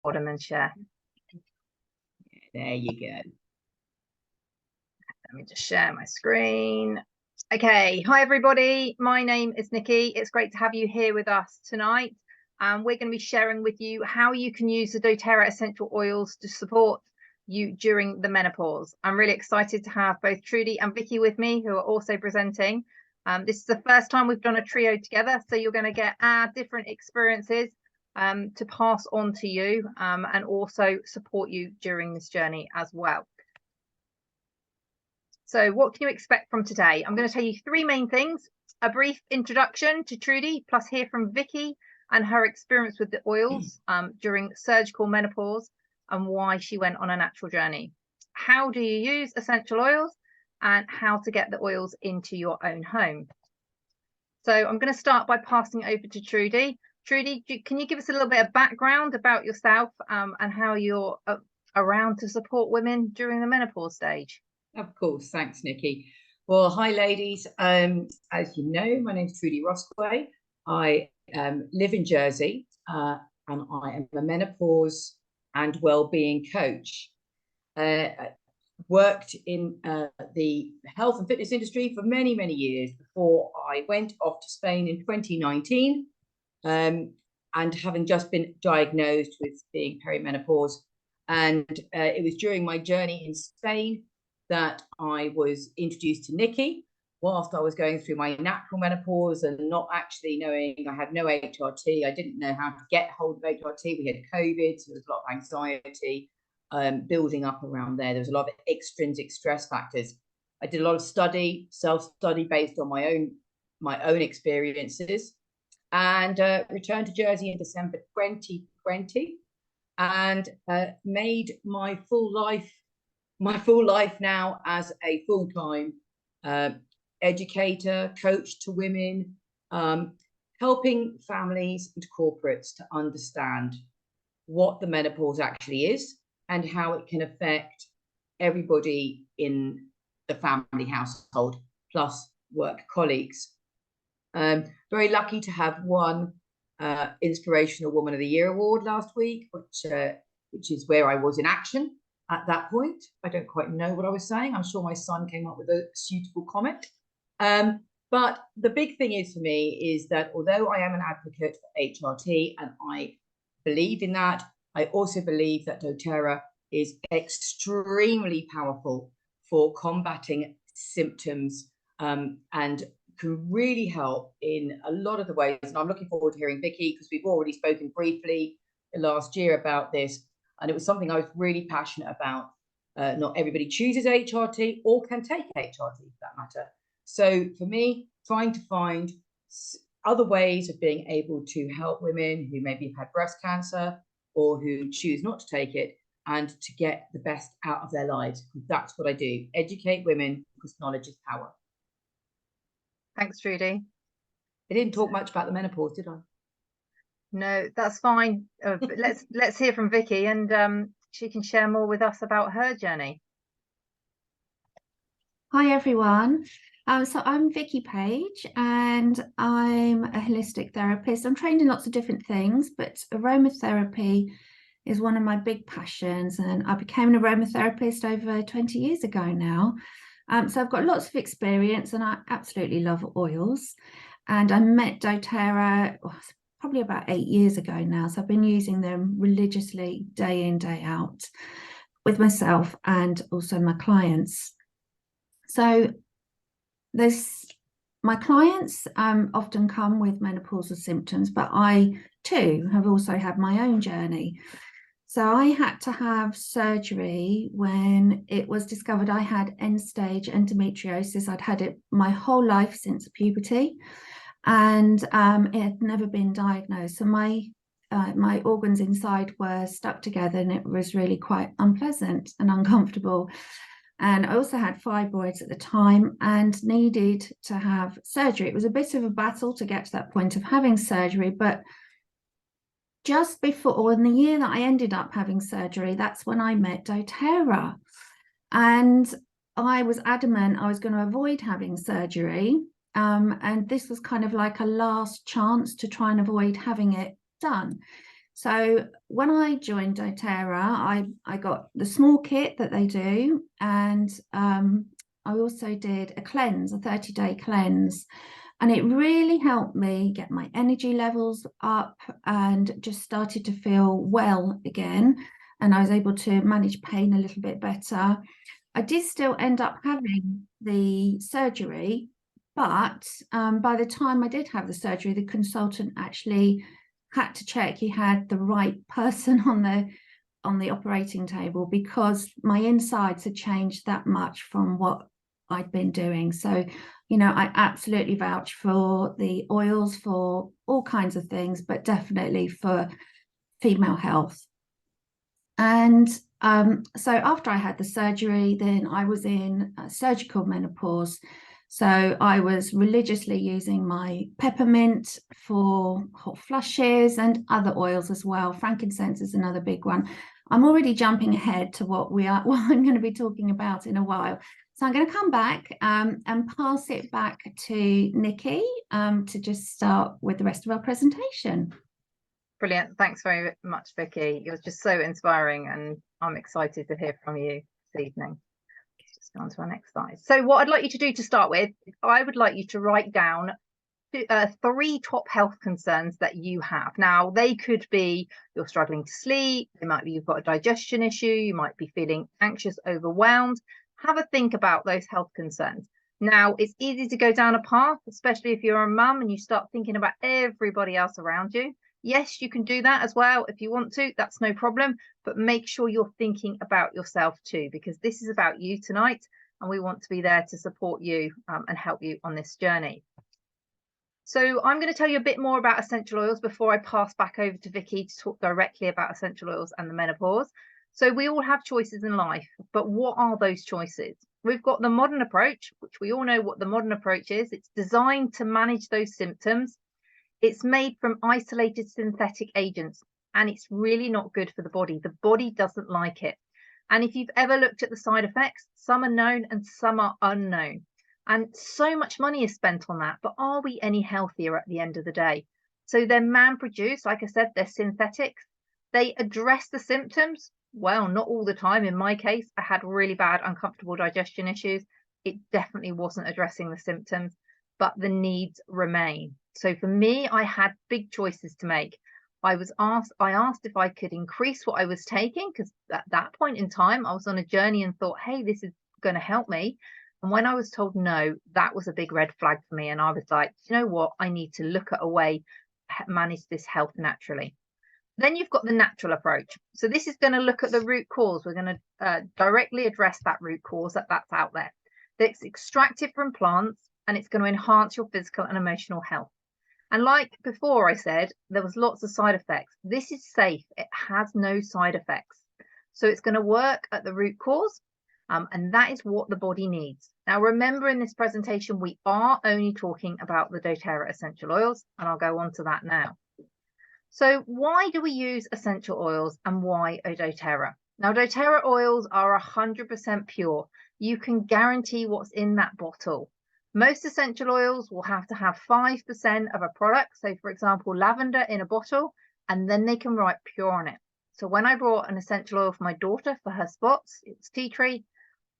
them and share. There you go. Let me just share my screen. Okay, hi everybody. My name is Nikki. It's great to have you here with us tonight. We're going to be sharing with you how you can use the doTERRA essential oils to support you during the menopause. I'm really excited to have both Trudy and Vikki with me, who are also presenting. This is the first time we've done a trio together, so you're going to get our different experiences to pass on to you and also support you during this journey as well. So what can you expect from today? I'm going to tell you three main things: a brief introduction to Trudy, plus hear from Vikki and her experience with the oils during surgical menopause and why she went on a natural journey. How do you use essential oils and how to get the oils into your own home. So I'm going to start by passing it over to Trudy. Trudy, can you give us a little bit of background about yourself and how you're around to support women during the menopause stage? Of course, thanks, Nikki. Well, hi, ladies. As you know, my name is Trudy Rosquay. I live in Jersey, and I am a menopause and well-being coach. Worked in the health and fitness industry for many, many years before I went off to Spain in 2019, and having just been diagnosed with being perimenopause. And it was during my journey in Spain that I was introduced to Nikki whilst I was going through my natural menopause and not actually knowing. I had no HRT. I didn't know how to get hold of HRT. We had COVID, so there was a lot of anxiety building up around there. There was a lot of extrinsic stress factors. I did a lot of study, self-study based on my own experiences, and returned to Jersey in December 2020 and made my full life now as a full-time educator, coach to women, helping families and corporates to understand what the menopause actually is and how it can affect everybody in the family household, plus work colleagues. Very lucky to have won Inspirational Woman of the Year award last week, which is where I was in action at that point. I don't quite know what I was saying. I'm sure my son came up with a suitable comment. But the big thing is for me is that although I am an advocate for HRT and I believe in that, I also believe that doTERRA is extremely powerful for combating symptoms and can really help in a lot of the ways. And I'm looking forward to hearing Vikki, because we've already spoken briefly last year about this. And it was something I was really passionate about. Not everybody chooses HRT or can take HRT for that matter. So for me, trying to find other ways of being able to help women who maybe have had breast cancer or who choose not to take it, and to get the best out of their lives. That's what I do. Educate women, because knowledge is power. Thanks, Trudy. I didn't talk much about the menopause, did I? No, that's fine. Let's hear from Vikki, and she can share more with us about her journey. Hi everyone. So I'm Vikki Page, and I'm a holistic therapist. I'm trained in lots of different things, but aromatherapy is one of my big passions, and I became an aromatherapist over 20 years ago now. So I've got lots of experience, and I absolutely love oils. And I met doTERRA probably about 8 years ago now. So I've been using them religiously, day in, day out, with myself and also my clients. So my clients often come with menopausal symptoms, but I too have also had my own journey. So I had to have surgery when it was discovered I had end-stage endometriosis. I'd had it my whole life since puberty, and it had never been diagnosed. So my organs inside were stuck together, and it was really quite unpleasant and uncomfortable. And I also had fibroids at the time and needed to have surgery. It was a bit of a battle to get to that point of having surgery, but just before, or in the year that I ended up having surgery, that's when I met doTERRA. And I was adamant I was going to avoid having surgery. And this was kind of like a last chance to try and avoid having it done. So when I joined doTERRA, I got the small kit that they do, and I also did a cleanse, a 30-day cleanse, and it really helped me get my energy levels up and just started to feel well again, and I was able to manage pain a little bit better. I did still end up having the surgery, but by the time I did have the surgery, the consultant actually had to check he had the right person on the operating table, because my insides had changed that much from what I'd been doing. So, you know, I absolutely vouch for the oils for all kinds of things, but definitely for female health. And so after I had the surgery, then I was in surgical menopause. So I was religiously using my peppermint for hot flushes and other oils as well. Frankincense is another big one. I'm already jumping ahead to what I'm going to be talking about in a while. So I'm going to come back and pass it back to Nikki to just start with the rest of our presentation. Brilliant. Thanks very much, Vikki. It was just so inspiring, and I'm excited to hear from you this evening. Let's just go on to our next slide. So what I'd like you to do to start with, I would like you to write down 3 top health concerns that you have. Now, they could be you're struggling to sleep, it might be you've got a digestion issue, you might be feeling anxious, overwhelmed. Have a think about those health concerns. Now, it's easy to go down a path, especially if you're a mum and you start thinking about everybody else around you. Yes, you can do that as well if you want to, that's no problem, but make sure you're thinking about yourself too, because this is about you tonight and we want to be there to support you and help you on this journey. So I'm going to tell you a bit more about essential oils before I pass back over to Vikki to talk directly about essential oils and the menopause. So we all have choices in life, but what are those choices? We've got the modern approach, which we all know what the modern approach is. It's designed to manage those symptoms. It's made from isolated synthetic agents, and it's really not good for the body. The body doesn't like it. And if you've ever looked at the side effects, some are known and some are unknown. And so much money is spent on that, but are we any healthier at the end of the day? So they're man-produced, like I said, they're synthetics. They address the symptoms. Well, not all the time. In my case, I had really bad, uncomfortable digestion issues. It definitely wasn't addressing the symptoms, but the needs remain. So for me, I had big choices to make. I asked if I could increase what I was taking, because at that point in time, I was on a journey and thought, hey, this is going to help me. And when I was told no, that was a big red flag for me. And I was like, you know what? I need to look at a way to manage this health naturally. Then you've got the natural approach. So this is going to look at the root cause. We're going to directly address that root cause that's out there. That's extracted from plants, and it's going to enhance your physical and emotional health. And like before I said, there was lots of side effects. This is safe. It has no side effects. So it's going to work at the root cause. And that is what the body needs. Now, remember, in this presentation, we are only talking about the doTERRA essential oils, and I'll go on to that now. So why do we use essential oils, and why doTERRA? Now, doTERRA oils are 100% pure. You can guarantee what's in that bottle. Most essential oils will have to have 5% of a product. So, for example, lavender in a bottle, and then they can write pure on it. So when I brought an essential oil for my daughter for her spots, it's tea tree.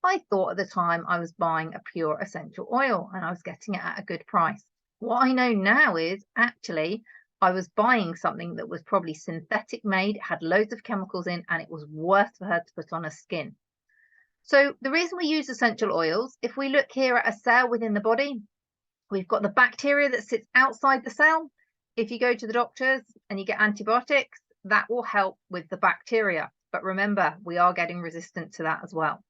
I thought at the time I was buying a pure essential oil and I was getting it at a good price. What I know now is actually I was buying something that was probably synthetic made, it had loads of chemicals in, and it was worse for her to put on her skin. So the reason we use essential oils, if we look here at a cell within the body, we've got the bacteria that sits outside the cell. If you go to the doctors and you get antibiotics, that will help with the bacteria. But remember, we are getting resistant to that as well.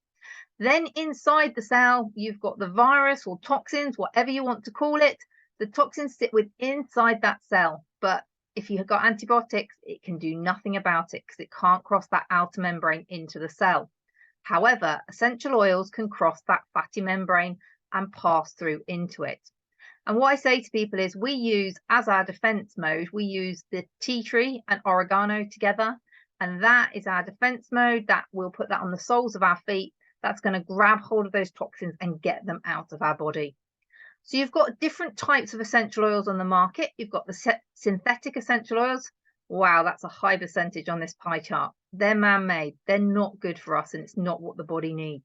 Then inside the cell, you've got the virus or toxins, whatever you want to call it. The toxins sit inside that cell. But if you've got antibiotics, it can do nothing about it because it can't cross that outer membrane into the cell. However, essential oils can cross that fatty membrane and pass through into it. And what I say to people is we use, as our defense mode, we use the tea tree and oregano together. And that is our defense mode. That we'll put that on the soles of our feet. That's going to grab hold of those toxins and get them out of our body. So you've got different types of essential oils on the market. You've got the synthetic essential oils. Wow, that's a high percentage on this pie chart. They're man-made, they're not good for us, and it's not what the body needs.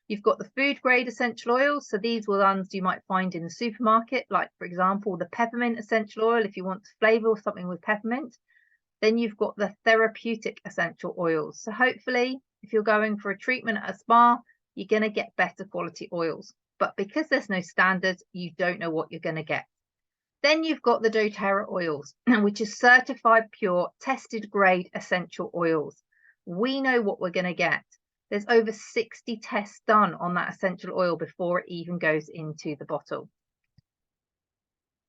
You've got the food grade essential oils. So these were ones you might find in the supermarket, like, for example, the peppermint essential oil, if you want to flavor something with peppermint. Then you've got the therapeutic essential oils. So hopefully, if you're going for a treatment at a spa, you're going to get better quality oils. But because there's no standards, you don't know what you're going to get. Then you've got the doTERRA oils, which is certified pure, tested grade essential oils. We know what we're going to get. There's over 60 tests done on that essential oil before it even goes into the bottle.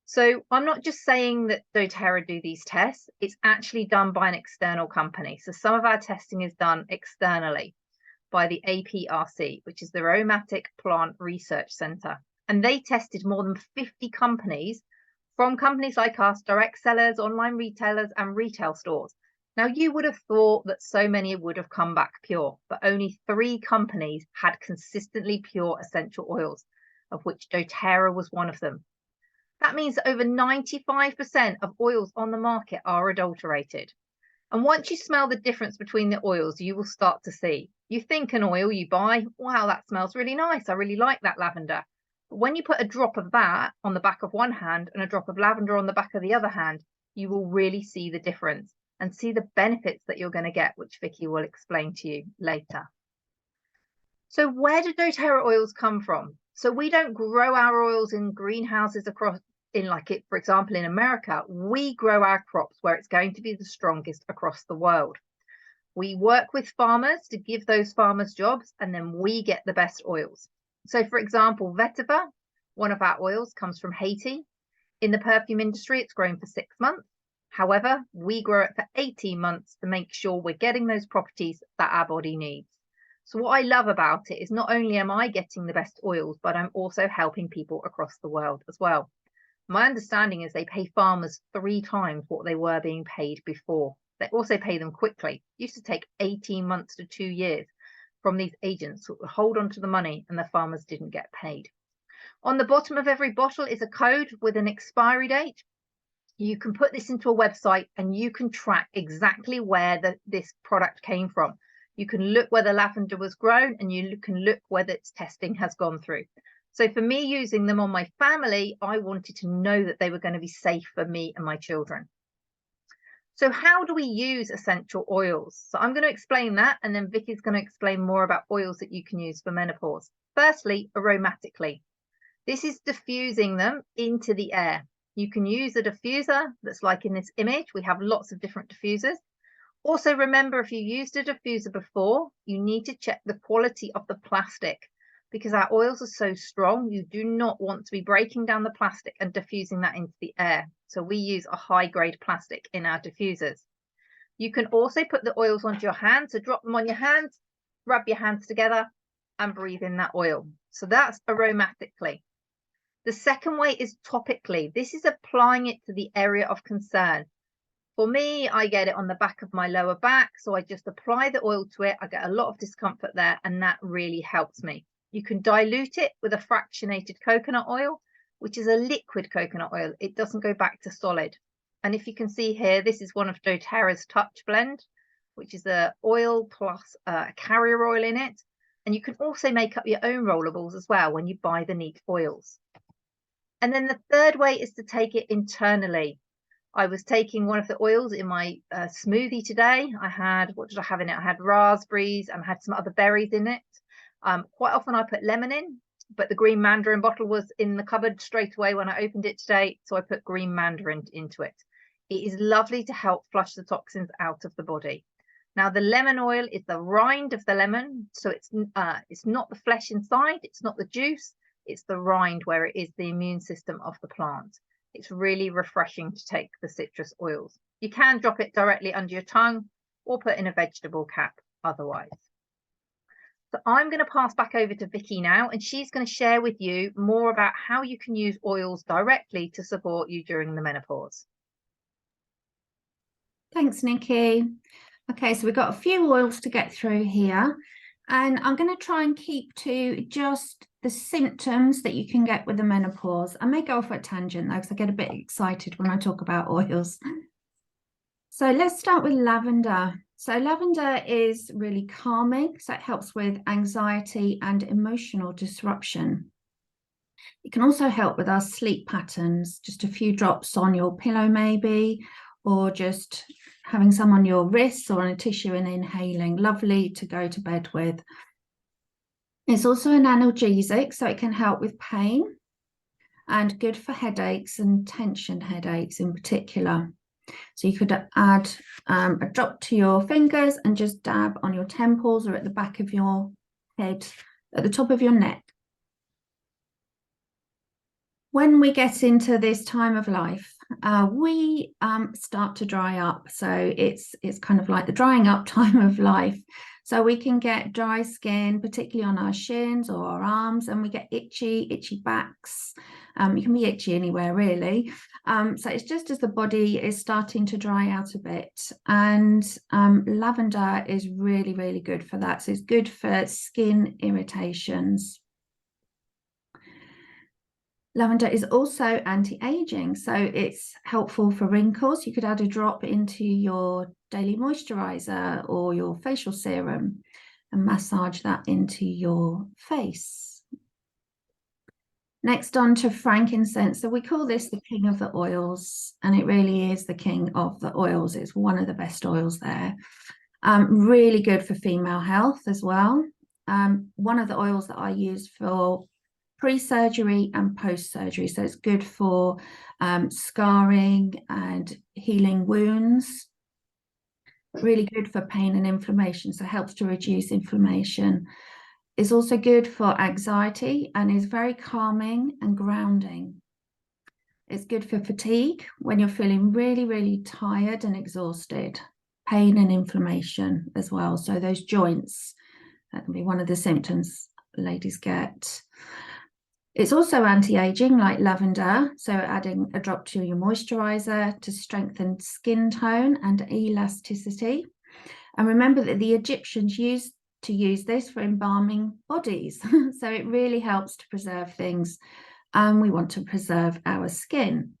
So I'm not just saying that doTERRA do these tests, it's actually done by an external company. So some of our testing is done externally by the APRC, which is the Aromatic Plant Research Centre. And they tested more than 50 companies, from companies like us, direct sellers, online retailers, and retail stores. Now, you would have thought that so many would have come back pure, but only 3 companies had consistently pure essential oils, of which doTERRA was one of them. That means that over 95% of oils on the market are adulterated. And once you smell the difference between the oils, you will start to see. You think an oil you buy, wow, that smells really nice. I really like that lavender. But when you put a drop of that on the back of one hand and a drop of lavender on the back of the other hand, you will really see the difference and see the benefits that you're going to get, which Vikki will explain to you later. So where do doTERRA oils come from? So we don't grow our oils in greenhouses across for example, in America. We grow our crops where it's going to be the strongest across the world. We work with farmers to give those farmers jobs, and then we get the best oils. So for example, vetiver, one of our oils, comes from Haiti. In the perfume industry, it's grown for 6 months. However, we grow it for 18 months to make sure we're getting those properties that our body needs. So what I love about it is not only am I getting the best oils, but I'm also helping people across the world as well. My understanding is they pay farmers 3 times what they were being paid before. They also pay them quickly. It used to take 18 months to 2 years from these agents who would hold on to the money, and the farmers didn't get paid. On the bottom of every bottle is a code with an expiry date. You can put this into a website and you can track exactly where this product came from. You can look where the lavender was grown, and you can look whether its testing has gone through. So for me, using them on my family, I wanted to know that they were going to be safe for me and my children. So how do we use essential oils? So I'm going to explain that, and then Vikki's going to explain more about oils that you can use for menopause. Firstly, aromatically. This is diffusing them into the air. You can use a diffuser that's like in this image. We have lots of different diffusers. Also, remember, if you used a diffuser before, you need to check the quality of the plastic, because our oils are so strong, you do not want to be breaking down the plastic and diffusing that into the air. So we use a high grade plastic in our diffusers. You can also put the oils onto your hands. So drop them on your hands, rub your hands together and breathe in that oil. So that's aromatically. The second way is topically. This is applying it to the area of concern. For me, I get it on the back of my lower back. So I just apply the oil to it. I get a lot of discomfort there, and that really helps me. You can dilute it with a fractionated coconut oil, which is a liquid coconut oil. It doesn't go back to solid. And if you can see here, this is one of doTERRA's Touch Blend, which is the oil plus carrier oil in it. And you can also make up your own rollables as well when you buy the neat oils. And then the third way is to take it internally. I was taking one of the oils in my smoothie today. What did I have in it? I had raspberries and I had some other berries in it. Quite often I put lemon in, but the green mandarin bottle was in the cupboard straight away when I opened it today. So I put green mandarin into it. It is lovely to help flush the toxins out of the body. Now, the lemon oil is the rind of the lemon. So it's not the flesh inside. It's not the juice. It's the rind where it is the immune system of the plant. It's really refreshing to take the citrus oils. You can drop it directly under your tongue or put in a vegetable cap otherwise. So I'm going to pass back over to Vikki now, and she's going to share with you more about how you can use oils directly to support you during the menopause. Thanks, Nikki. Okay, so we've got a few oils to get through here, and I'm going to try and keep to just the symptoms that you can get with the menopause. I may go off at a tangent though, because I get a bit excited when I talk about oils. So let's start with lavender. So lavender is really calming, so it helps with anxiety and emotional disruption. It can also help with our sleep patterns, just a few drops on your pillow maybe, or just having some on your wrists or on a tissue and inhaling. Lovely to go to bed with. It's also an analgesic, so it can help with pain and good for headaches and tension headaches in particular. So you could add a drop to your fingers and just dab on your temples or at the back of your head, at the top of your neck. When we get into this time of life, we start to dry up. So it's kind of like the drying up time of life. So we can get dry skin, particularly on our shins or our arms, and we get itchy backs. You can be itchy anywhere really. So it's just as the body is starting to dry out a bit. And lavender is really, really good for that. So it's good for skin irritations. Lavender is also anti-aging, so it's helpful for wrinkles. You could add a drop into your daily moisturizer or your facial serum and massage that into your face. Next on to frankincense. So we call this the king of the oils, and it really is the king of the oils. It's one of the best oils there. Really good for female health as well. One of the oils that I use for pre-surgery and post-surgery, so it's good for scarring and healing wounds. Really good for pain and inflammation, so it helps to reduce inflammation. It's also good for anxiety and is very calming and grounding. It's good for fatigue when you're feeling really, really tired and exhausted. Pain and inflammation as well, so those joints, that can be one of the symptoms ladies get. It's also anti-aging like lavender, so adding a drop to your moisturizer to strengthen skin tone and elasticity. And remember that the Egyptians used to use this for embalming bodies, so it really helps to preserve things, and we want to preserve our skin.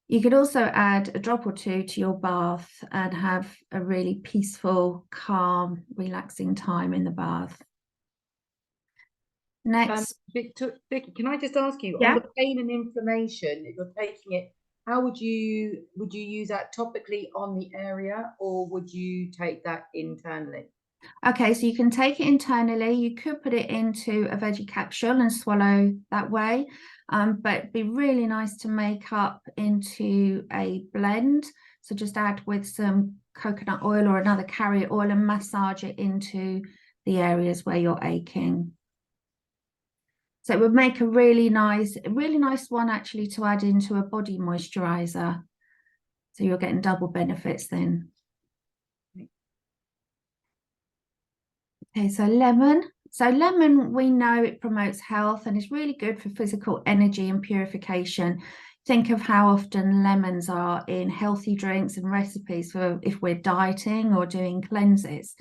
You could also add a drop or two to your bath and have a really peaceful, calm, relaxing time in the bath. Next, Vikki, can I just ask you, yeah, on the pain and inflammation, if you're taking it, how would you use that topically on the area, or would you take that internally? okay, so you can take it internally. You could put it into a veggie capsule and swallow that way, but it'd be really nice to make up into a blend. So just add with some coconut oil or another carrier oil and massage it into the areas where you're aching. So it would make a really nice one actually to add into a body moisturizer. So you're getting double benefits then. Okay, so lemon. So lemon, we know it promotes health and is really good for physical energy and purification. Think of how often lemons are in healthy drinks and recipes for if we're dieting or doing cleanses.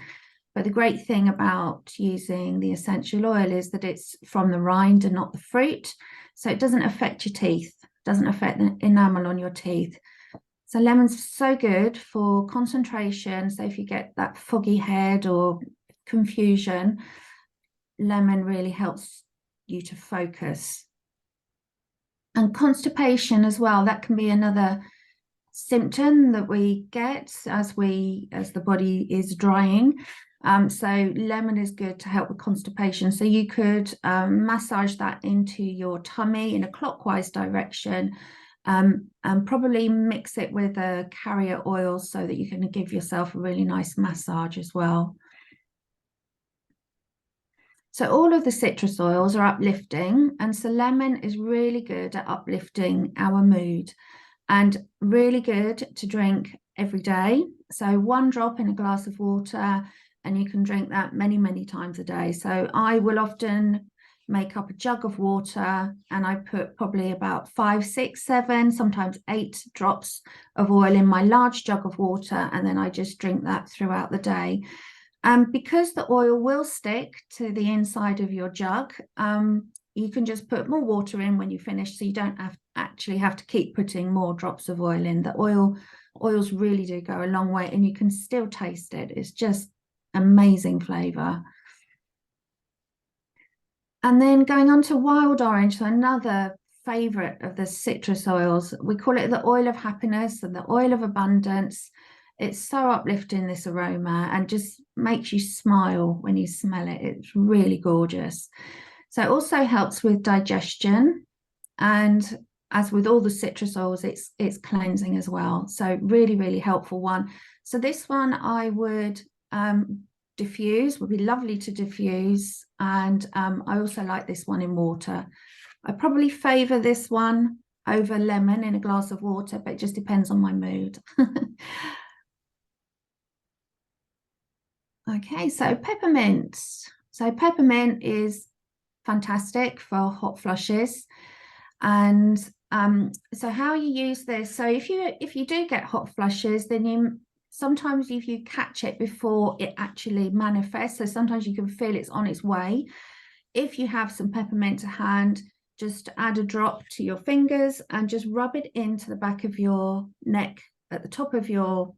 But the great thing about using the essential oil is that it's from the rind and not the fruit. So it doesn't affect your teeth, doesn't affect the enamel on your teeth. So lemon's so good for concentration. So if you get that foggy head or confusion, lemon really helps you to focus. And constipation as well, that can be another symptom that we get as the body is drying. So lemon is good to help with constipation. So you could massage that into your tummy in a clockwise direction, and probably mix it with a carrier oil so that you can give yourself a really nice massage as well. So all of the citrus oils are uplifting, and so lemon is really good at uplifting our mood and really good to drink every day. So 1 drop in a glass of water, and you can drink that many, many times a day. So I will often make up a jug of water and I put probably about 5, 6, 7, sometimes 8 drops of oil in my large jug of water, and then I just drink that throughout the day. Because the oil will stick to the inside of your jug, you can just put more water in when you finish, so you don't actually have to keep putting more drops of oil in. The oil oils really do go a long way, and you can still taste it. It's just amazing flavor. And then going on to wild orange, so another favorite of the citrus oils. We call it the oil of happiness and the oil of abundance. It's so uplifting, this aroma, and just makes you smile when you smell it. It's really gorgeous. So it also helps with digestion, and as with all the citrus oils, it's cleansing as well. So really, really helpful one. So this one I would diffuse, would be lovely to diffuse. And I also like this one in water. I probably favor this one over lemon in a glass of water, but it just depends on my mood. Okay, so peppermint. So peppermint is fantastic for hot flushes. And so how you use this, so if you do get hot flushes, then sometimes if you catch it before it actually manifests, so sometimes you can feel it's on its way. If you have some peppermint to hand, just add a drop to your fingers and just rub it into the back of your neck, at the top of your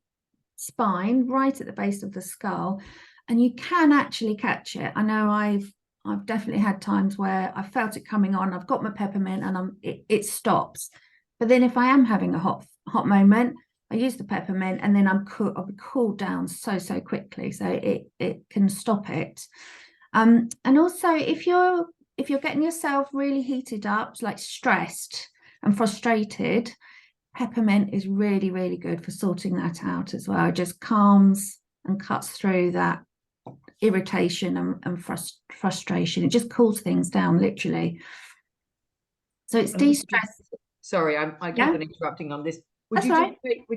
spine, right at the base of the skull, and you can actually catch it. I know I've definitely had times where I felt it coming on. I've got my peppermint and it stops. But then if I am having a hot moment, I use the peppermint and then I'll be cooled down so quickly, so it can stop it. And also if you're getting yourself really heated up, like stressed and frustrated, peppermint is really, really good for sorting that out as well. It just calms and cuts through that irritation and frustration. It just cools things down, literally. So it's de-stress. Sorry, I keep on interrupting on this. Would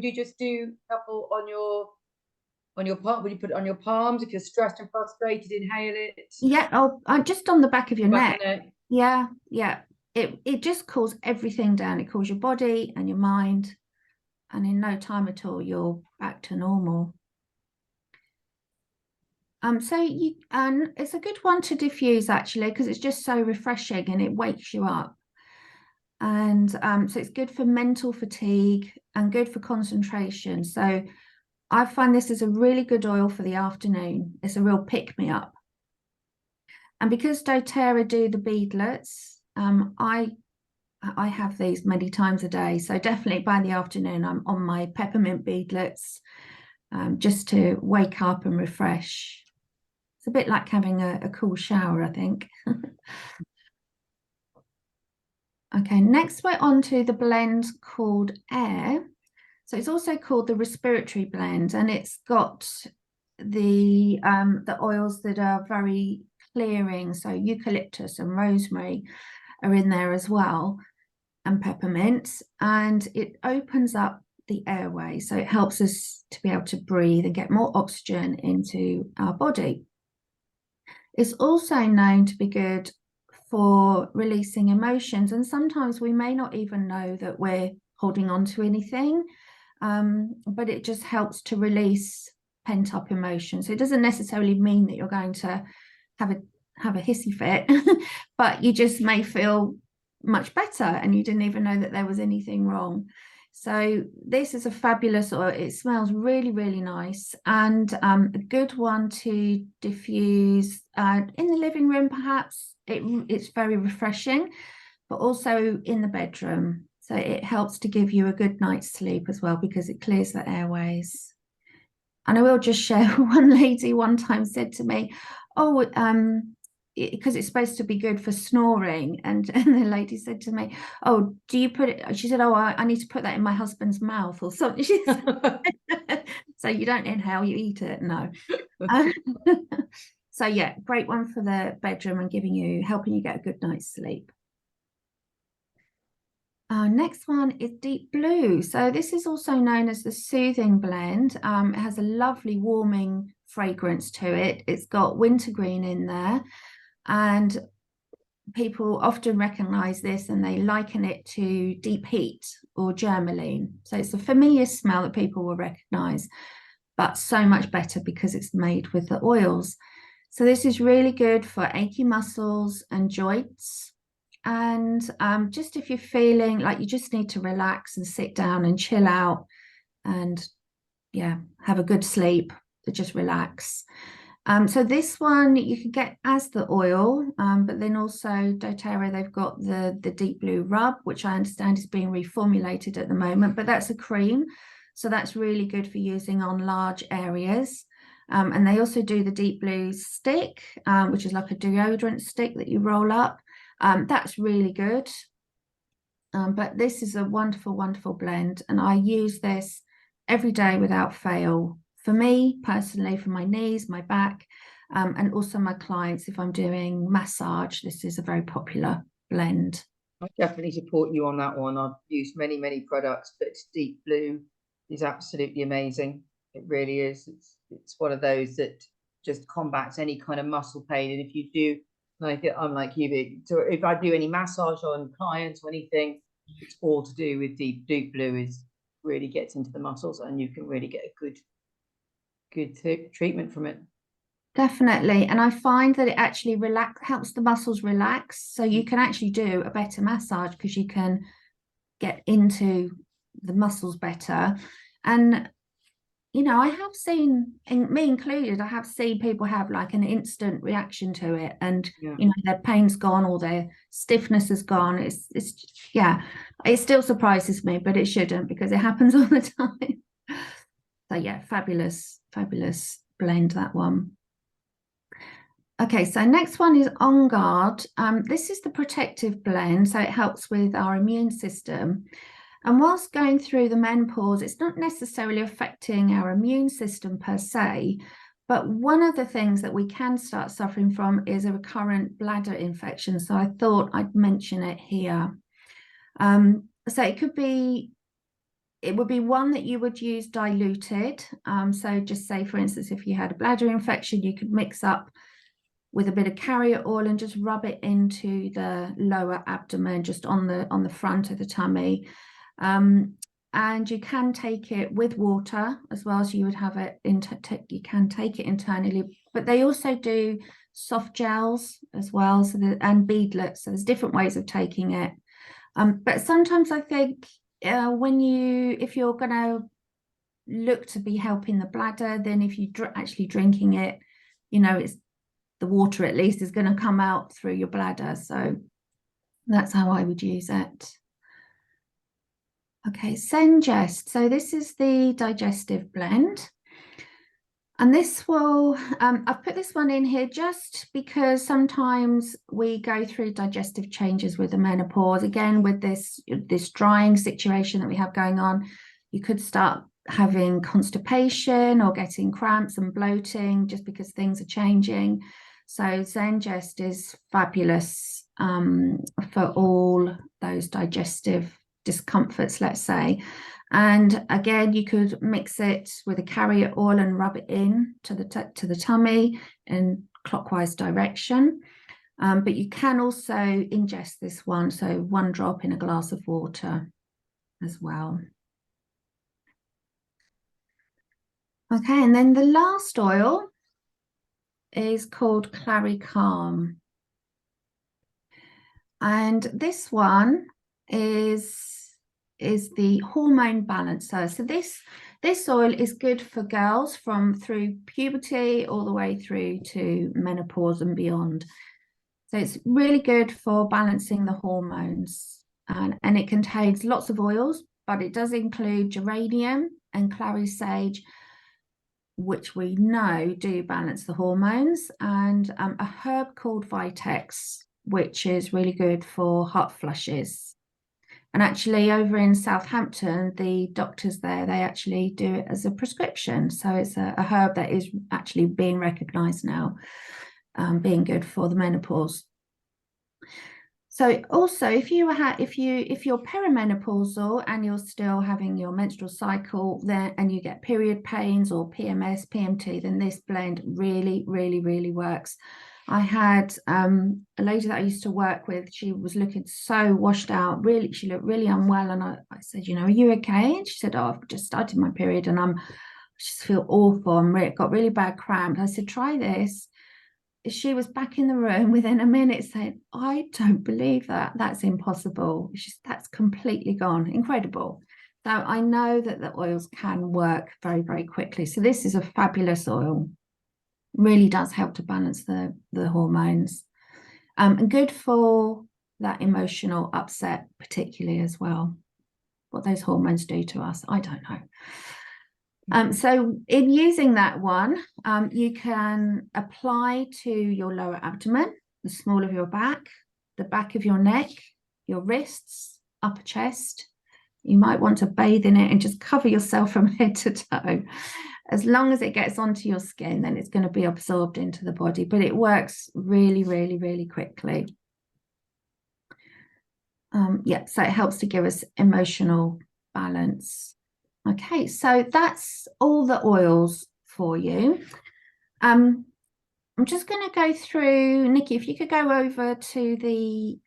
you just do a couple on your palm? Would you put it on your palms if you're stressed and frustrated? Inhale it. Yeah, just on the back of your neck. Yeah. It just cools everything down. It cools your body and your mind, and in no time at all you're back to normal. So it's a good one to diffuse, actually, because it's just so refreshing and it wakes you up. And so it's good for mental fatigue and good for concentration. So I find this is a really good oil for the afternoon. It's a real pick-me-up. And because doTERRA do the beadlets, I have these many times a day. So definitely by the afternoon, I'm on my peppermint beadlets, just to wake up and refresh. It's a bit like having a cool shower, I think. Okay, next we're on to the blend called Air. So it's also called the respiratory blend, and it's got the oils that are very clearing. So eucalyptus and rosemary are in there as well, and peppermint, and it opens up the airway. So it helps us to be able to breathe and get more oxygen into our body. It's also known to be good for releasing emotions, and sometimes we may not even know that we're holding on to anything, but it just helps to release pent-up emotions. So it doesn't necessarily mean that you're going to have a hissy fit, but you just may feel much better and you didn't even know that there was anything wrong. So this is a fabulous oil. It smells really, really nice, and a good one to diffuse in the living room, perhaps. It's very refreshing, but also in the bedroom. So it helps to give you a good night's sleep as well, because it clears the airways. And I will just share, one lady one time said to me, oh, because it's supposed to be good for snoring, and the lady said to me, oh, do you put it, she said, oh, I need to put that in my husband's mouth or something. She said, so you don't inhale, you eat it. No. So yeah, great one for the bedroom and helping you get a good night's sleep. Next one is Deep Blue. So this is also known as the Soothing Blend. It has a lovely warming fragrance to it. It's got wintergreen in there, and people often recognize this and they liken it to Deep Heat or Germaline. So it's a familiar smell that people will recognize, but so much better because it's made with the oils. So this is really good for achy muscles and joints. And just if you're feeling like you just need to relax and sit down and chill out, and yeah, have a good sleep, to just relax. So this one you can get as the oil, but then also doTERRA, they've got the deep blue rub, which I understand is being reformulated at the moment, but that's a cream, so that's really good for using on large areas. And they also do the deep blue stick, which is like a deodorant stick that you roll up. That's really good. But this is a wonderful, wonderful blend, and I use this every day without fail. For me personally, for my knees, my back, and also my clients, if I'm doing massage, this is a very popular blend. I definitely support you on that one. I've used many products, but deep blue is absolutely amazing. It really is. It's one of those that just combats any kind of muscle pain. And if you do, like, I'm like you, Vic, so if I do any massage on clients or anything, it's all to do with deep blue. Is really gets into the muscles, and you can really get a good treatment from it. Definitely. And I find that it actually helps the muscles relax. So you can actually do a better massage because you can get into the muscles better. And, you know, I have seen, me included, I have seen people have like an instant reaction to it. And, you know, their pain's gone or their stiffness is gone. It's yeah, it still surprises me, but it shouldn't, because it happens all the time. So yeah, fabulous blend, that one. Okay, so next one is On Guard. This is the protective blend, so it helps with our immune system. And whilst going through the menopause, it's not necessarily affecting our immune system per se, but one of the things that we can start suffering from is a recurrent bladder infection. So I thought I'd mention it here. So it would be one that you would use diluted. So just say, for instance, if you had a bladder infection, you could mix up with a bit of carrier oil and just rub it into the lower abdomen, just on the front of the tummy. And you can take it with water as well, so you would have it you can take it internally, but they also do soft gels as well, so and beadlets, so there's different ways of taking it. But sometimes I think if you're going to look to be helping the bladder, then if you actually drinking it, you know, it's the water at least is going to come out through your bladder. So that's how I would use it. Okay, Sengest. So this is the digestive blend. And this will, I've put this one in here just because sometimes we go through digestive changes with the menopause. Again, with this drying situation that we have going on, you could start having constipation or getting cramps and bloating just because things are changing. So Sengest is fabulous for all those digestive discomforts, let's say. And again, you could mix it with a carrier oil and rub it in to the tummy in clockwise direction. But you can also ingest this one, so 1 drop in a glass of water as well. Okay, and then the last oil is called Clary Calm. And this one is the hormone balancer. So this oil is good for girls through puberty all the way through to menopause and beyond. So it's really good for balancing the hormones, and it contains lots of oils, but it does include geranium and clary sage, which we know do balance the hormones, and a herb called Vitex, which is really good for hot flushes. And actually over in Southampton, the doctors there, they actually do it as a prescription. So it's a herb that is actually being recognised now, being good for the menopause. So also, if you're perimenopausal and you're still having your menstrual cycle then, and you get period pains or PMS, PMT, then this blend really, really, really works. I had a lady that I used to work with. She was looking so washed out. Really, she looked really unwell. And I said, you know, are you okay? And she said, oh, I've just started my period and I just feel awful. And got really bad cramps. I said, try this. She was back in the room within a minute saying, I don't believe that. That's impossible. That's completely gone. Incredible. So I know that the oils can work very, very quickly. So this is a fabulous oil. Really does help to balance the hormones. And good for that emotional upset, particularly as well. What those hormones do to us, I don't know. So in using that one, you can apply to your lower abdomen, the small of your back, the back of your neck, your wrists, upper chest. You might want to bathe in it and just cover yourself from head to toe. As long as it gets onto your skin, then it's going to be absorbed into the body, but it works really, really, really quickly. Yeah, so it helps to give us emotional balance. Okay, so that's all the oils for you. I'm just going to go through, Nikki, if you could go over to the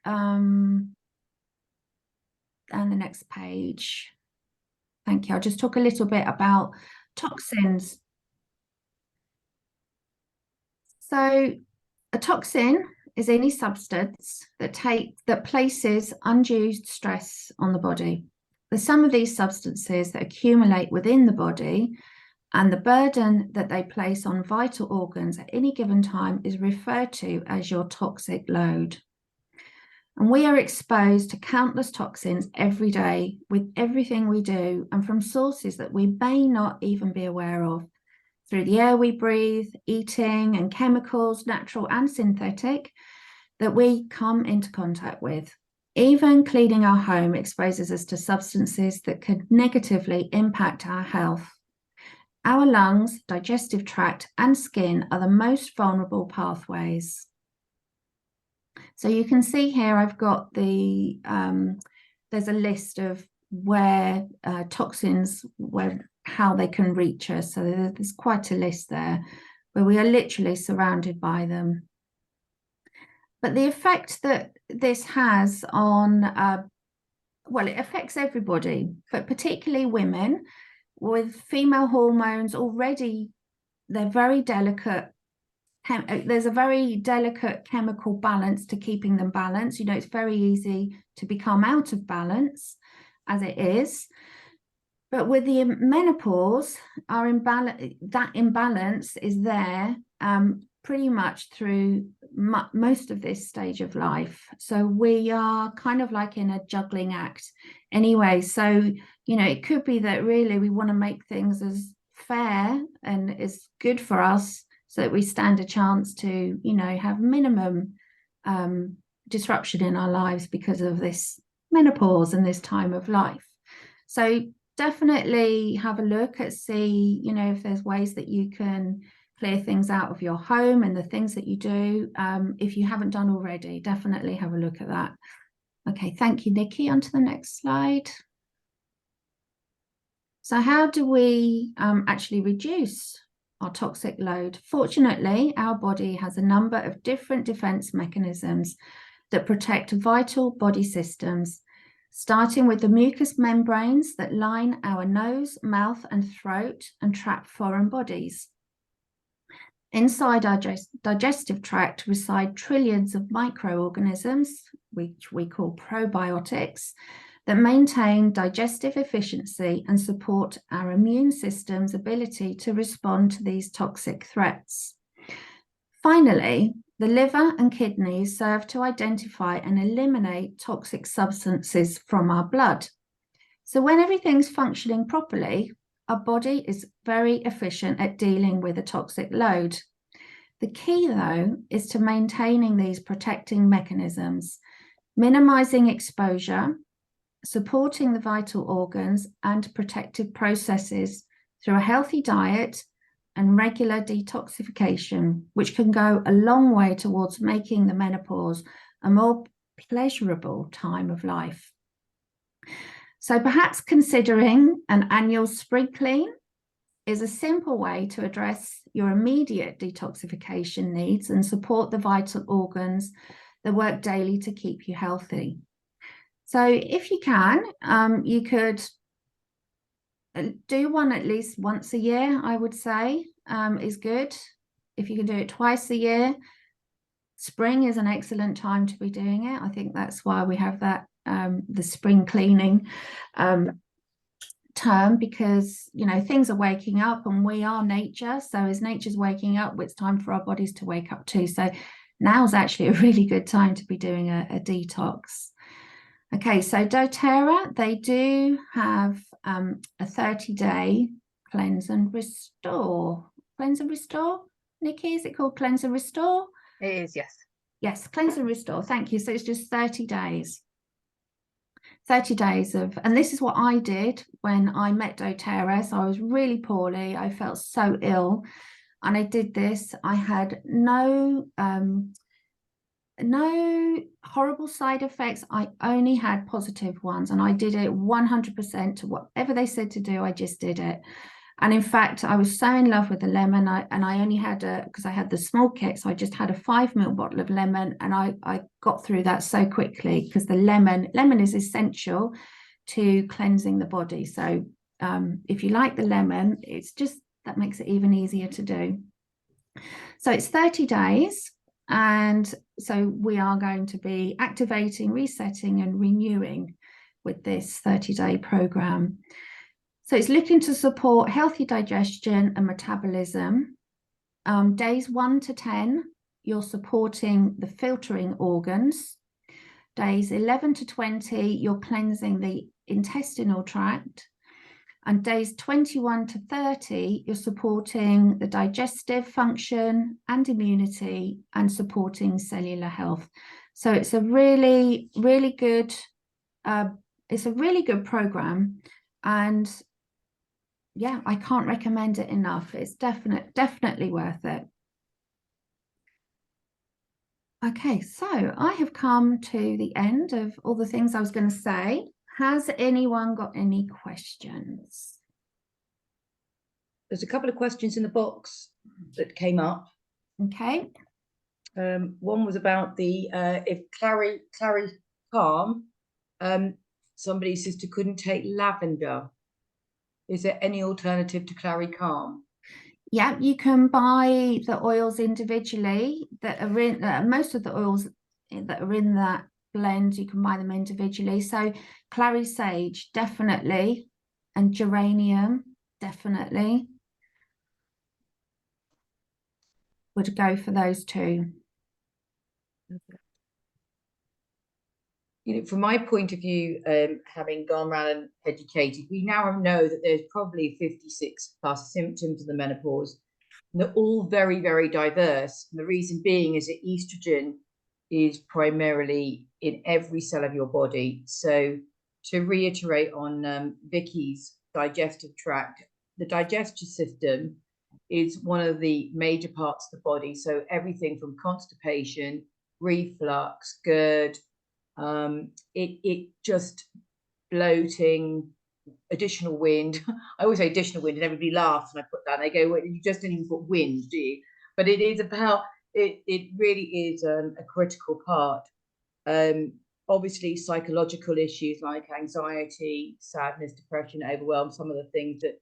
and the next page. Thank you. I'll just talk a little bit about toxins. So a toxin is any substance that places undue stress on the body. The sum of these substances that accumulate within the body and the burden that they place on vital organs at any given time is referred to as your toxic load. And we are exposed to countless toxins every day with everything we do and from sources that we may not even be aware of, through the air we breathe, eating, and chemicals, natural and synthetic, that we come into contact with. Even cleaning our home exposes us to substances that could negatively impact our health. Our lungs, digestive tract, and skin are the most vulnerable pathways. So you can see here I've got the, there's a list of where toxins, how they can reach us. So there's quite a list there where we are literally surrounded by them. But the effect that this has on, well, it affects everybody, but particularly women with female hormones already, they're very delicate. There's a very delicate chemical balance to keeping them balanced. You know, it's very easy to become out of balance as it is. But with the menopause, that imbalance is there pretty much through most of this stage of life. So we are kind of like in a juggling act anyway. So, you know, it could be that really we want to make things as fair and as good for us so that we stand a chance to, you know, have minimum disruption in our lives because of this menopause and this time of life. So definitely have a look at, see, you know, if there's ways that you can clear things out of your home and the things that you do. If you haven't done already, definitely have a look at that. Okay, thank you, Nikki. On to the next slide. So how do we actually reduce our toxic load? Fortunately, our body has a number of different defense mechanisms that protect vital body systems, starting with the mucous membranes that line our nose, mouth, and throat and trap foreign bodies. Inside our digestive tract reside trillions of microorganisms, which we call probiotics, that maintain digestive efficiency and support our immune system's ability to respond to these toxic threats. Finally, the liver and kidneys serve to identify and eliminate toxic substances from our blood. So when everything's functioning properly, our body is very efficient at dealing with a toxic load. The key, though, is to maintaining these protecting mechanisms, minimizing exposure, supporting the vital organs and protective processes through a healthy diet and regular detoxification, which can go a long way towards making the menopause a more pleasurable time of life. So perhaps considering an annual spring clean is a simple way to address your immediate detoxification needs and support the vital organs that work daily to keep you healthy. So if you can, you could do one at least once a year, I would say, is good. If you can do it twice a year, spring is an excellent time to be doing it. I think that's why we have that, the spring cleaning. term because, you know, things are waking up and we are nature. So as nature's waking up, it's time for our bodies to wake up too. So now's actually a really good time to be doing a detox. Okay, so doTERRA, they do have a 30-day cleanse and restore. Cleanse and restore? Nikki, is it called cleanse and restore? It is, yes. Yes, cleanse and restore. Thank you. So it's just 30 days. 30 days of, and this is what I did when I met doTERRA. So I was really poorly. I felt so ill. And I did this. I had no horrible side effects. I only had positive ones, and I did it 100% to whatever they said to do. I just did it. And in fact, I was so in love with the lemon. And I only had because I had the small kit, so I just had a 5 ml bottle of lemon, and I got through that so quickly because the lemon is essential to cleansing the body. So if you like the lemon, it's just that makes it even easier to do. So it's 30 days. And so we are going to be activating, resetting and renewing with this 30-day program. So it's looking to support healthy digestion and metabolism. Days 1 to 10, you're supporting the filtering organs. Days 11 to 20, you're cleansing the intestinal tract. And days 21 to 30, you're supporting the digestive function and immunity and supporting cellular health. So it's a really, really good, program. And yeah, I can't recommend it enough. It's definitely worth it. Okay, so I have come to the end of all the things I was going to say. Has anyone got any questions? There's a couple of questions in the box that came up. Okay. One was about the if Clary Calm, somebody says they couldn't take lavender. Is there any alternative to Clary Calm? Yeah, you can buy the oils individually that are in most of the oils that are in that blend. You can buy them individually. So clary sage, definitely, and geranium, definitely. Would go for those two. You know, from my point of view, having gone around and educated, we now know that there's probably 56 plus symptoms of the menopause. And they're all very, very diverse. And the reason being is that estrogen is primarily in every cell of your body. So to reiterate on Vikki's digestive tract, the digestive system is one of the major parts of the body. So everything from constipation, reflux, GERD, it just bloating, additional wind. I always say additional wind, and everybody laughs and I put that. And they go, well, you just didn't even put wind, do you? But it is about it. It really is a critical part. Obviously, psychological issues like anxiety, sadness, depression, overwhelm. Some of the things that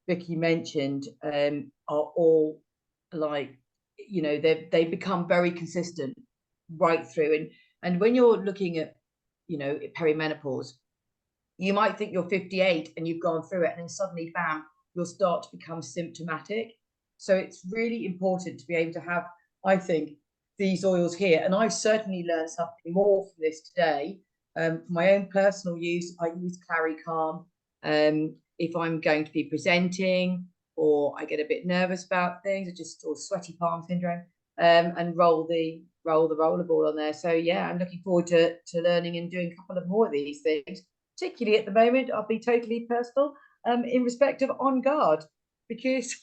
Vikki mentioned are all like, you know, they become very consistent right through. And when you're looking at, you know, perimenopause, you might think you're 58 and you've gone through it, and then suddenly, bam, you'll start to become symptomatic. So it's really important to be able to have, I think, these oils here. And I've certainly learned something more from this today. For my own personal use, I use Clary Calm. If I'm going to be presenting or I get a bit nervous about things, or just sort of sweaty palm syndrome, and roll the rollerball on there. So yeah, I'm looking forward to learning and doing a couple of more of these things. Particularly at the moment, I'll be totally personal, in respect of On Guard, because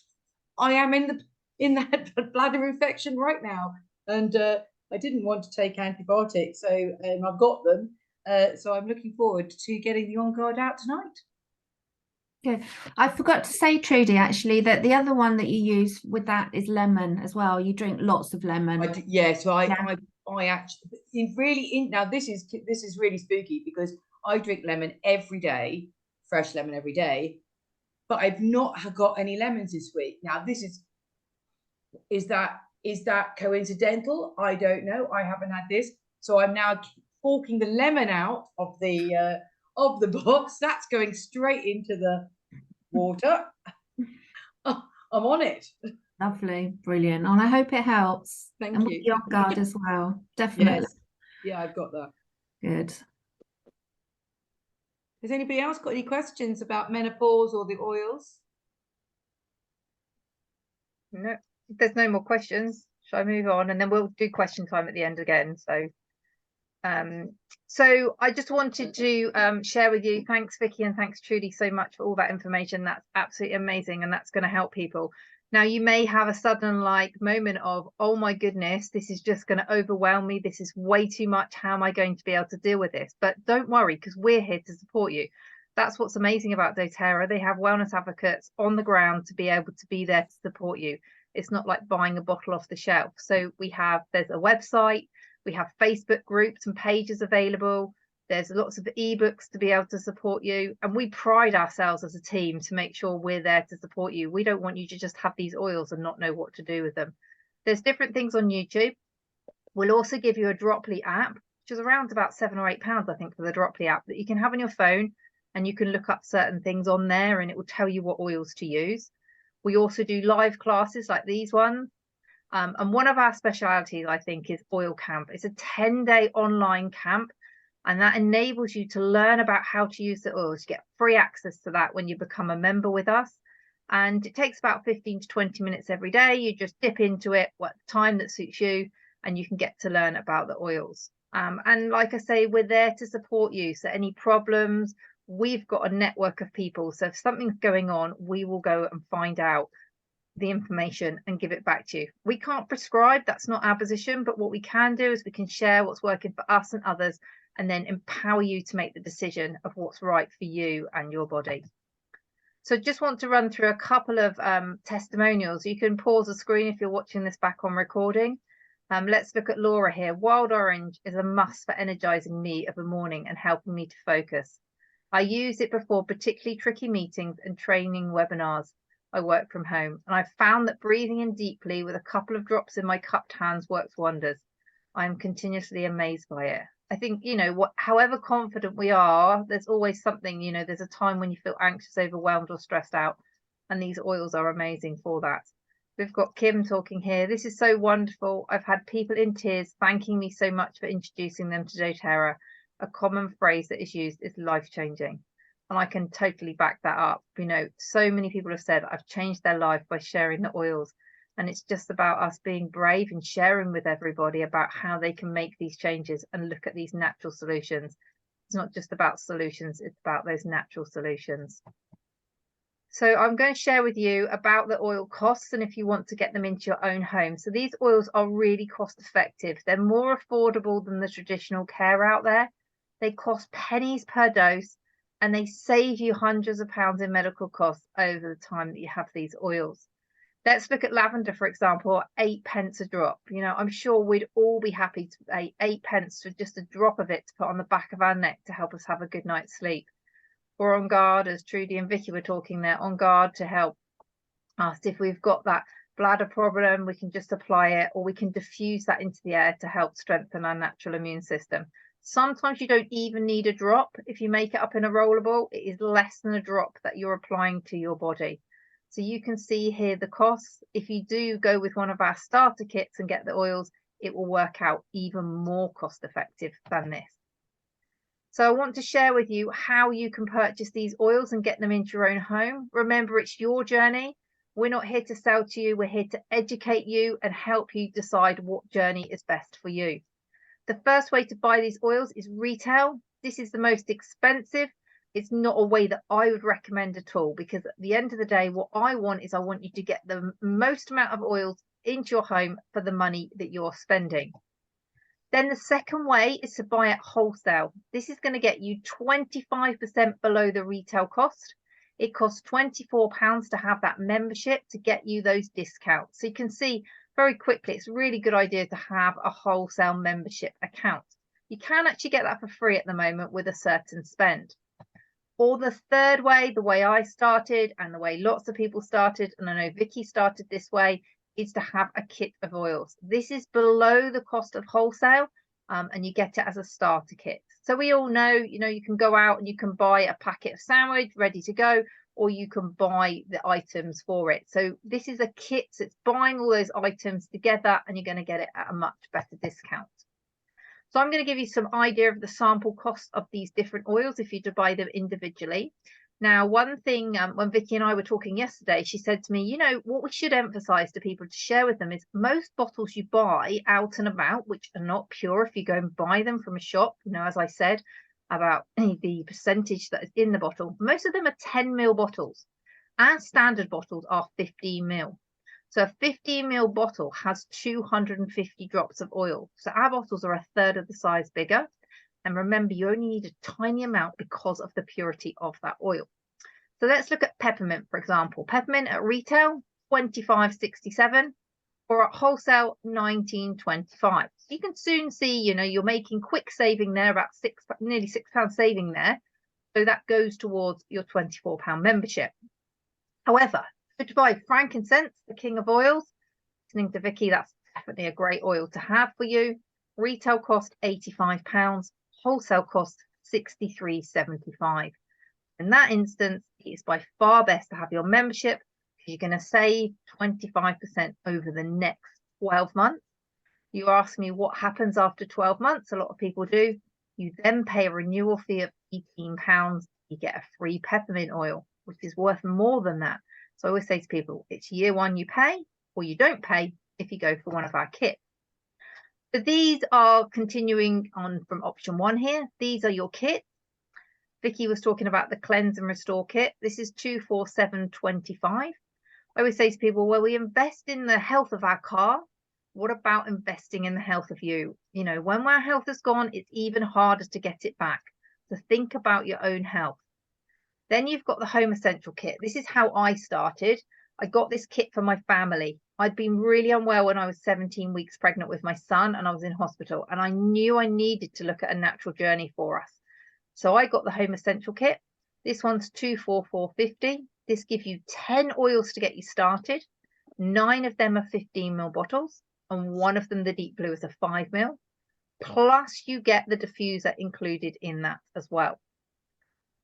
I am in that bladder infection right now, and I didn't want to take antibiotics, so I've got them. So I'm looking forward to getting the On Guard out tonight. Good. I forgot to say, Trudy, actually, that the other one that you use with that is lemon as well. You drink lots of lemon. I actually really now this is really spooky, because I drink lemon every day, fresh lemon every day, but I've not got any lemons this week. Now this is that coincidental? I don't know. I haven't had this, so I'm now forking the lemon out of the of the box. That's going straight into the water. Oh, I'm on it. Lovely, brilliant. And I hope it helps. Thank and you. Be on guard as well. Definitely. Yes. Yeah, I've got that. Good. Has anybody else got any questions about menopause or the oils? No, if there's no more questions, shall I move on? And then we'll do question time at the end again. So I just wanted to share with you, thanks Vikki and thanks Trudy so much for all that information. That's absolutely amazing, and that's going to help people. Now you may have a sudden moment of, oh my goodness, this is just going to overwhelm me, this is way too much, how am I going to be able to deal with this? But don't worry, because we're here to support you. That's what's amazing about doTERRA. They have wellness advocates on the ground to be able to be there to support you. It's not like buying a bottle off the shelf. So there's a website, we have Facebook groups and pages available. There's lots of ebooks to be able to support you. And we pride ourselves as a team to make sure we're there to support you. We don't want you to just have these oils and not know what to do with them. There's different things on YouTube. We'll also give you a Droply app, which is around about £7 or £8, I think, for the Droply app that you can have on your phone, and you can look up certain things on there and it will tell you what oils to use. We also do live classes like these ones. And one of our specialities, I think, is Oil Camp. It's a 10-day online camp, and that enables you to learn about how to use the oils. You get free access to that when you become a member with us. And it takes about 15 to 20 minutes every day. You just dip into it at the time that suits you, and you can get to learn about the oils. And like I say, we're there to support you. So any problems, we've got a network of people. So if something's going on, we will go and find out the information and give it back to you. We can't prescribe, that's not our position, but what we can do is we can share what's working for us and others, and then empower you to make the decision of what's right for you and your body. So just want to run through a couple of testimonials. You can pause the screen if you're watching this back on recording. Let's look at Laura here. Wild orange is a must for energizing me of a morning and helping me to focus. I use it before particularly tricky meetings and training webinars. I work from home, and I've found that breathing in deeply with a couple of drops in my cupped hands works wonders. I am continuously amazed by it. I think, however confident we are, there's always something, there's a time when you feel anxious, overwhelmed, or stressed out, and these oils are amazing for that. We've got Kim talking here. This is so wonderful. I've had people in tears thanking me so much for introducing them to doTERRA. A common phrase that is used is life-changing. And I can totally back that up. So many people have said I've changed their life by sharing the oils, and it's just about us being brave and sharing with everybody about how they can make these changes and look at these natural solutions. It's not just about solutions, it's about those natural solutions. So I'm going to share with you about the oil costs and if you want to get them into your own home. So these oils are really cost effective. They're more affordable than the traditional care out there. They cost pennies per dose, and they save you hundreds of pounds in medical costs over the time that you have these oils. Let's look at lavender, for example, 8p a drop. I'm sure we'd all be happy to pay 8p for just a drop of it to put on the back of our neck to help us have a good night's sleep. Or On Guard, as Trudy and Vikki were talking there, On Guard to help us if we've got that bladder problem, we can just apply it, or we can diffuse that into the air to help strengthen our natural immune system. Sometimes you don't even need a drop. If you make it up in a rollable, it is less than a drop that you're applying to your body. So you can see here the costs. If you do go with one of our starter kits and get the oils, it will work out even more cost effective than this. So I want to share with you how you can purchase these oils and get them into your own home. Remember, it's your journey. We're not here to sell to you. We're here to educate you and help you decide what journey is best for you. The first way to buy these oils is retail. This is the most expensive. It's not a way that I would recommend at all, because at the end of the day, what I want you to get the most amount of oils into your home for the money that you're spending. Then the second way is to buy at wholesale. This is going to get you 25% below the retail cost. It costs £24 to have that membership to get you those discounts. So you can see very quickly, it's a really good idea to have a wholesale membership account. You can actually get that for free at the moment with a certain spend. Or the third way, the way I started and the way lots of people started, and I know Vikki started this way, is to have a kit of oils. This is below the cost of wholesale, and you get it as a starter kit. So we all know, you know, you can go out and you can buy a packet of sandwich ready to go, or you can buy the items for it. So this is a kit, so it's buying all those items together, and you're going to get it at a much better discount. So I'm going to give you some idea of the sample cost of these different oils if you to buy them individually. Now, one thing, when Vikki and I were talking yesterday, she said to me, you know, what we should emphasize to people to share with them is most bottles you buy out and about, which are not pure if you go and buy them from a shop, you know, as I said about the percentage that is in the bottle, most of them are 10 ml bottles. Our standard bottles are 15 ml. So a 15 ml bottle has 250 drops of oil. So our bottles are a third of the size bigger. And remember, you only need a tiny amount because of the purity of that oil. So let's look at peppermint, for example. Peppermint at retail, $25.67, or at wholesale, $19.25. You can soon see, you know, you're making quick saving there, about nearly £6 saving there. So that goes towards your £24 membership. However, to buy frankincense, the king of oils, listening to Vikki, that's definitely a great oil to have for you. Retail cost £85. Wholesale cost $63.75. In that instance, it's by far best to have your membership because you're going to save 25% over the next 12 months. You ask me what happens after 12 months. A lot of people do. You then pay a renewal fee of £18. You get a free peppermint oil, which is worth more than that. So I always say to people, it's year one you pay, or you don't pay if you go for one of our kits. So these are continuing on from option one here. These are your kits. Vikki was talking about the cleanse and restore kit. This is $247.25. I always say to people, well, we invest in the health of our car. What about investing in the health of you? You know, when our health is gone, it's even harder to get it back. So think about your own health. Then you've got the home essential kit. This is how I started. I got this kit for my family. I'd been really unwell when I was 17 weeks pregnant with my son, and I was in hospital, and I knew I needed to look at a natural journey for us. So I got the home essential kit. This one's $244.50. This gives you 10 oils to get you started. 9 of them are 15 ml bottles, and one of them, the deep blue, is a 5 ml. Plus you get the diffuser included in that as well.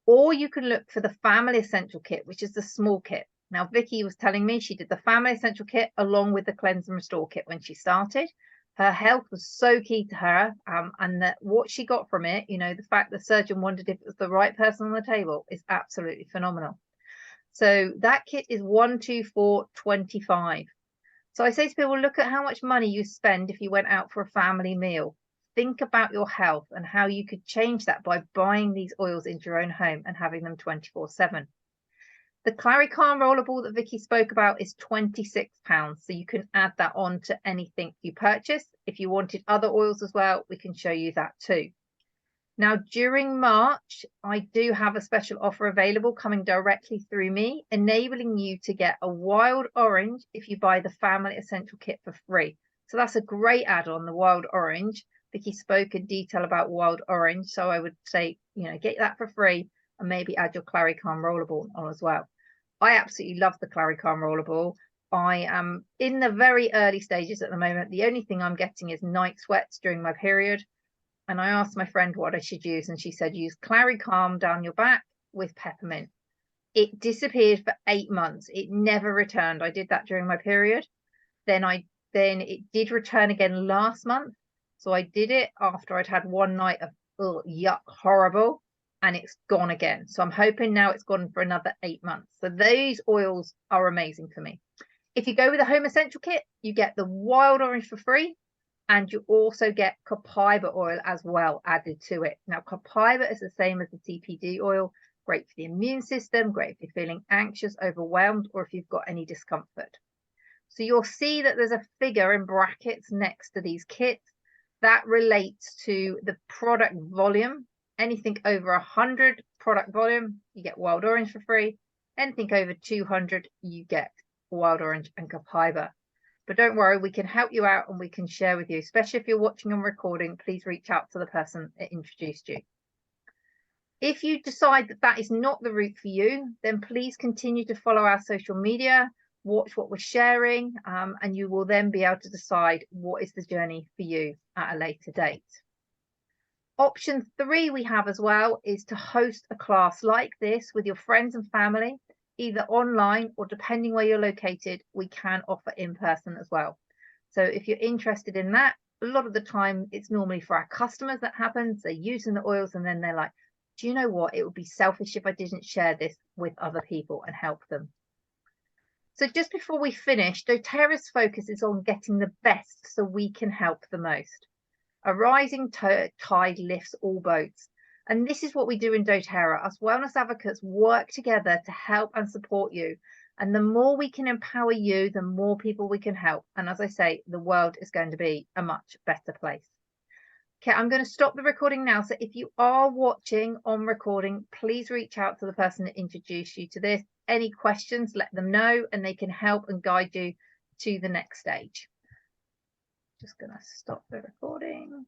Or you can look for the family essential kit, which is the small kit. Now, Vikki was telling me she did the family essential kit along with the cleanse and restore kit when she started. Her health was so key to her, and that what she got from it, you know, the fact the surgeon wondered if it was the right person on the table, is absolutely phenomenal. So that kit is $124.25. So I say to people, look at how much money you spend if you went out for a family meal. Think about your health and how you could change that by buying these oils into your own home and having them 24/7. The Claricalm rollable that Vikki spoke about is £26. So you can add that on to anything you purchase. If you wanted other oils as well, we can show you that too. Now, during March, I do have a special offer available coming directly through me, enabling you to get a wild orange if you buy the family essential kit for free. So that's a great add-on, the wild orange. Vikki spoke in detail about wild orange. So I would say, you know, get that for free and maybe add your Claricalm rollable on as well. I absolutely love the Claricalm rollable. I am in the very early stages at the moment. The only thing I'm getting is night sweats during my period. And I asked my friend what I should use, and she said, use Claricalm down your back with peppermint. It disappeared for 8 months. It never returned. I did that during my period. Then it did return again last month. So I did it after I'd had one night of yuck, horrible, and it's gone again. So I'm hoping now it's gone for another 8 months. So those oils are amazing for me. If you go with a home essential kit, you get the wild orange for free, and you also get copaiba oil as well added to it. Now, copaiba is the same as the TPD oil, great for the immune system, great if you're feeling anxious, overwhelmed, or if you've got any discomfort. So you'll see that there's a figure in brackets next to these kits that relates to the product volume. Anything over 100 product volume, you get wild orange for free. Anything over 200, you get wild orange and copaiba. But don't worry, we can help you out and we can share with you, especially if you're watching and recording. Please reach out to the person that introduced you. If you decide that that is not the route for you, then please continue to follow our social media, watch what we're sharing, and you will then be able to decide what is the journey for you at a later date. Option 3 we have as well is to host a class like this with your friends and family, either online or, depending where you're located, we can offer in person as well. So if you're interested in that, a lot of the time it's normally for our customers that happens. They're using the oils and then they're like, do you know what? It would be selfish if I didn't share this with other people and help them. So just before we finish, doTERRA's focus is on getting the best so we can help the most. A rising tide lifts all boats. And this is what we do in doTERRA. Us wellness advocates work together to help and support you. And the more we can empower you, the more people we can help. And as I say, the world is going to be a much better place. Okay, I'm going to stop the recording now. So if you are watching on recording, please reach out to the person that introduced you to this. Any questions, let them know and they can help and guide you to the next stage. Just going to stop the recording.